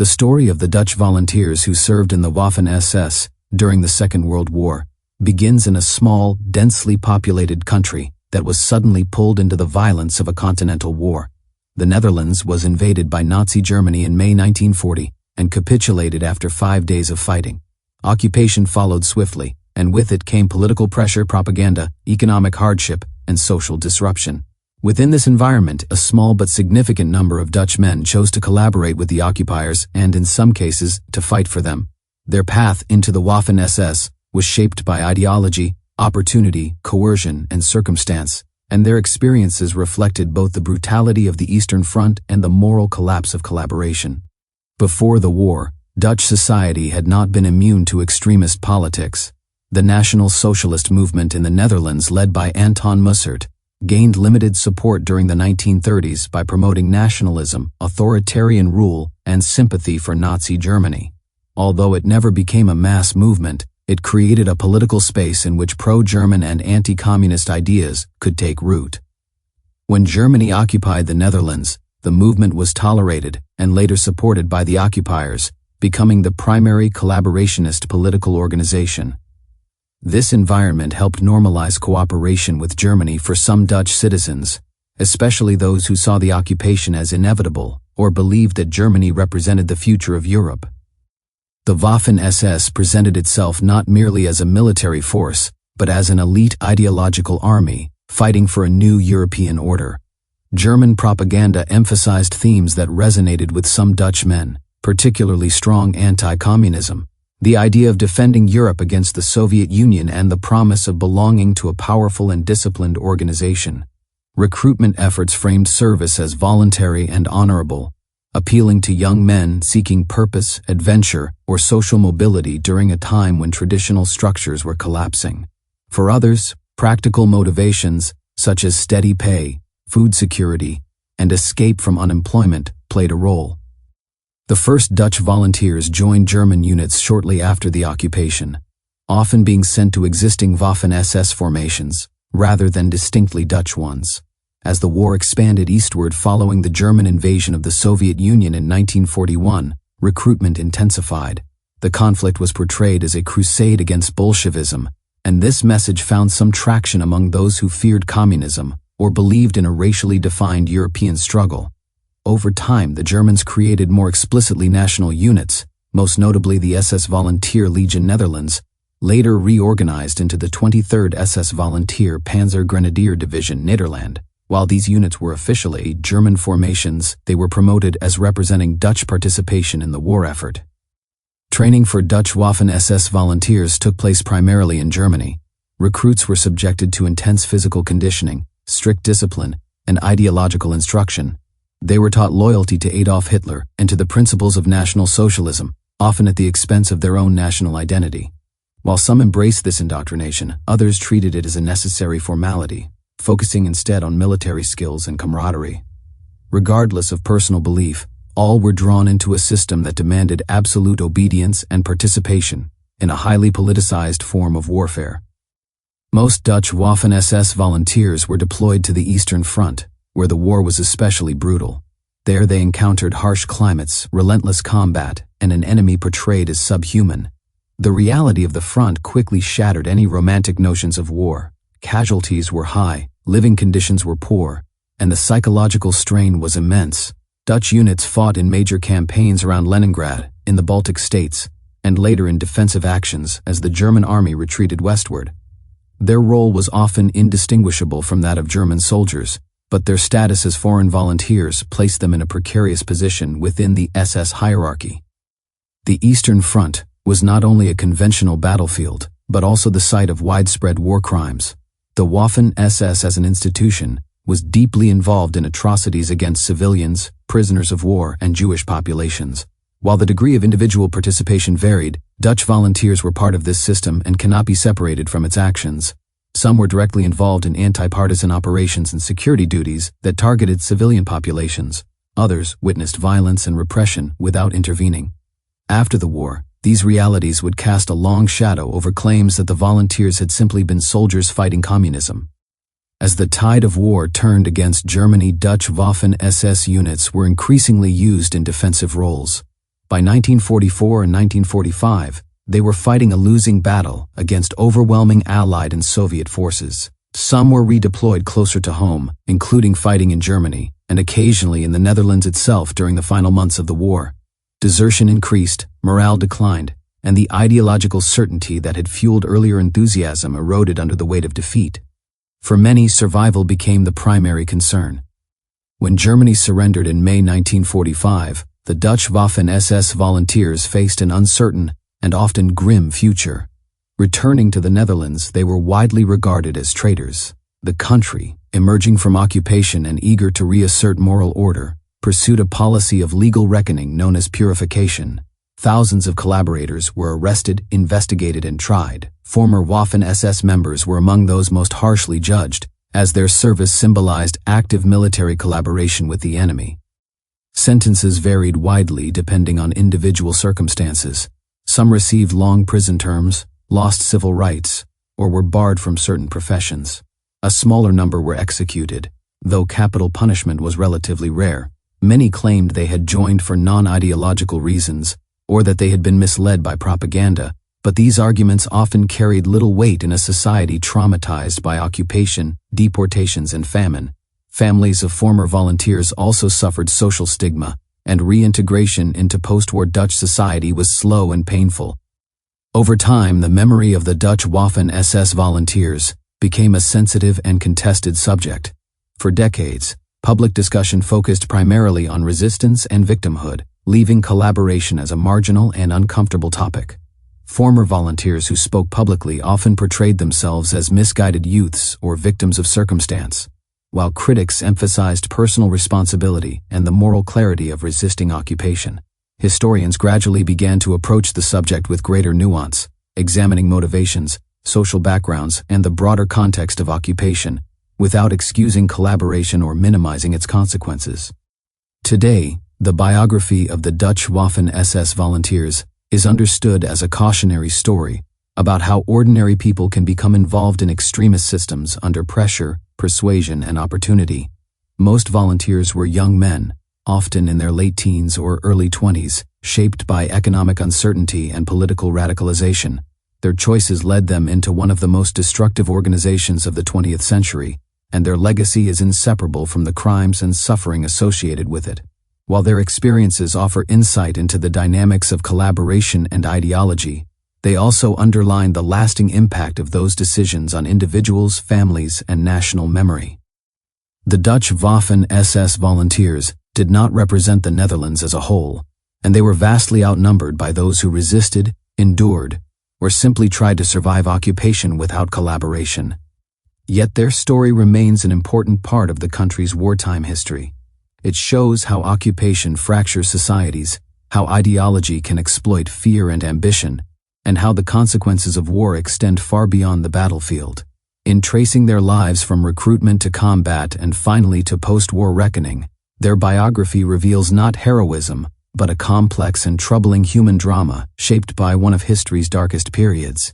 The story of the Dutch volunteers who served in the Waffen-SS during the Second World War begins in a small, densely populated country that was suddenly pulled into the violence of a continental war. The Netherlands was invaded by Nazi Germany in May 1940 and capitulated after 5 days of fighting. Occupation followed swiftly, and with it came political pressure, propaganda, economic hardship, and social disruption. Within this environment, a small but significant number of Dutch men chose to collaborate with the occupiers and, in some cases, to fight for them. Their path into the Waffen-SS was shaped by ideology, opportunity, coercion, and circumstance, and their experiences reflected both the brutality of the Eastern Front and the moral collapse of collaboration. Before the war, Dutch society had not been immune to extremist politics. The National Socialist movement in the Netherlands, led by Anton Mussert, gained limited support during the 1930s by promoting nationalism, authoritarian rule, and sympathy for Nazi Germany. Although it never became a mass movement, it created a political space in which pro-German and anti-communist ideas could take root. When Germany occupied the Netherlands, the movement was tolerated and later supported by the occupiers, becoming the primary collaborationist political organization. This environment helped normalize cooperation with Germany for some Dutch citizens, especially those who saw the occupation as inevitable or believed that Germany represented the future of Europe. The Waffen-SS presented itself not merely as a military force, but as an elite ideological army fighting for a new European order. German propaganda emphasized themes that resonated with some Dutch men, particularly strong anti-communism, the idea of defending Europe against the Soviet Union, and the promise of belonging to a powerful and disciplined organization. Recruitment efforts framed service as voluntary and honorable, appealing to young men seeking purpose, adventure, or social mobility during a time when traditional structures were collapsing. For others, practical motivations, such as steady pay, food security, and escape from unemployment, played a role. The first Dutch volunteers joined German units shortly after the occupation, often being sent to existing Waffen-SS formations, rather than distinctly Dutch ones. As the war expanded eastward following the German invasion of the Soviet Union in 1941, recruitment intensified. The conflict was portrayed as a crusade against Bolshevism, and this message found some traction among those who feared communism or believed in a racially defined European struggle. Over time, the Germans created more explicitly national units, most notably the SS Volunteer Legion Netherlands, later reorganized into the 23rd SS Volunteer Panzer Grenadier Division Nederland. While these units were officially German formations, they were promoted as representing Dutch participation in the war effort. Training for Dutch Waffen-SS volunteers took place primarily in Germany. Recruits were subjected to intense physical conditioning, strict discipline, and ideological instruction. They were taught loyalty to Adolf Hitler and to the principles of National Socialism, often at the expense of their own national identity. While some embraced this indoctrination, others treated it as a necessary formality, focusing instead on military skills and camaraderie. Regardless of personal belief, all were drawn into a system that demanded absolute obedience and participation in a highly politicized form of warfare. Most Dutch Waffen-SS volunteers were deployed to the Eastern Front, where the war was especially brutal. There they encountered harsh climates, relentless combat, and an enemy portrayed as subhuman. The reality of the front quickly shattered any romantic notions of war. Casualties were high, living conditions were poor, and the psychological strain was immense. Dutch units fought in major campaigns around Leningrad, in the Baltic states, and later in defensive actions as the German army retreated westward. Their role was often indistinguishable from that of German soldiers, but their status as foreign volunteers placed them in a precarious position within the SS hierarchy. The Eastern Front was not only a conventional battlefield, but also the site of widespread war crimes. The Waffen-SS as an institution was deeply involved in atrocities against civilians, prisoners of war, and Jewish populations. While the degree of individual participation varied, Dutch volunteers were part of this system and cannot be separated from its actions. Some were directly involved in anti-partisan operations and security duties that targeted civilian populations. Others witnessed violence and repression without intervening. After the war, these realities would cast a long shadow over claims that the volunteers had simply been soldiers fighting communism. As the tide of war turned against Germany, Dutch Waffen-SS units were increasingly used in defensive roles. By 1944 and 1945, they were fighting a losing battle against overwhelming Allied and Soviet forces. Some were redeployed closer to home, including fighting in Germany, and occasionally in the Netherlands itself during the final months of the war. Desertion increased, morale declined, and the ideological certainty that had fueled earlier enthusiasm eroded under the weight of defeat. For many, survival became the primary concern. When Germany surrendered in May 1945, the Dutch Waffen-SS volunteers faced an uncertain and often grim future. Returning to the Netherlands, they were widely regarded as traitors. The country, emerging from occupation and eager to reassert moral order, pursued a policy of legal reckoning known as purification. Thousands of collaborators were arrested, investigated, and tried. Former Waffen-SS members were among those most harshly judged, as their service symbolized active military collaboration with the enemy. Sentences varied widely depending on individual circumstances. Some received long prison terms, lost civil rights, or were barred from certain professions. A smaller number were executed, though capital punishment was relatively rare. Many claimed they had joined for non-ideological reasons, or that they had been misled by propaganda, but these arguments often carried little weight in a society traumatized by occupation, deportations, and famine. Families of former volunteers also suffered social stigma, and reintegration into post-war Dutch society was slow and painful. Over time, the memory of the Dutch Waffen-SS volunteers became a sensitive and contested subject. For decades, public discussion focused primarily on resistance and victimhood, leaving collaboration as a marginal and uncomfortable topic. Former volunteers who spoke publicly often portrayed themselves as misguided youths or victims of circumstance, while critics emphasized personal responsibility and the moral clarity of resisting occupation. Historians gradually began to approach the subject with greater nuance, examining motivations, social backgrounds, and the broader context of occupation, without excusing collaboration or minimizing its consequences. Today, the biography of the Dutch Waffen-SS volunteers is understood as a cautionary story about how ordinary people can become involved in extremist systems under pressure, persuasion, and opportunity. Most volunteers were young men, often in their late teens or early 20s, shaped by economic uncertainty and political radicalization. Their choices led them into one of the most destructive organizations of the 20th century, and their legacy is inseparable from the crimes and suffering associated with it. While their experiences offer insight into the dynamics of collaboration and ideology, they also underline the lasting impact of those decisions on individuals, families, and national memory. The Dutch Waffen-SS volunteers did not represent the Netherlands as a whole, and they were vastly outnumbered by those who resisted, endured, or simply tried to survive occupation without collaboration. Yet their story remains an important part of the country's wartime history. It shows how occupation fractures societies, how ideology can exploit fear and ambition, and how the consequences of war extend far beyond the battlefield. In tracing their lives from recruitment to combat and finally to post-war reckoning, their biography reveals not heroism, but a complex and troubling human drama shaped by one of history's darkest periods.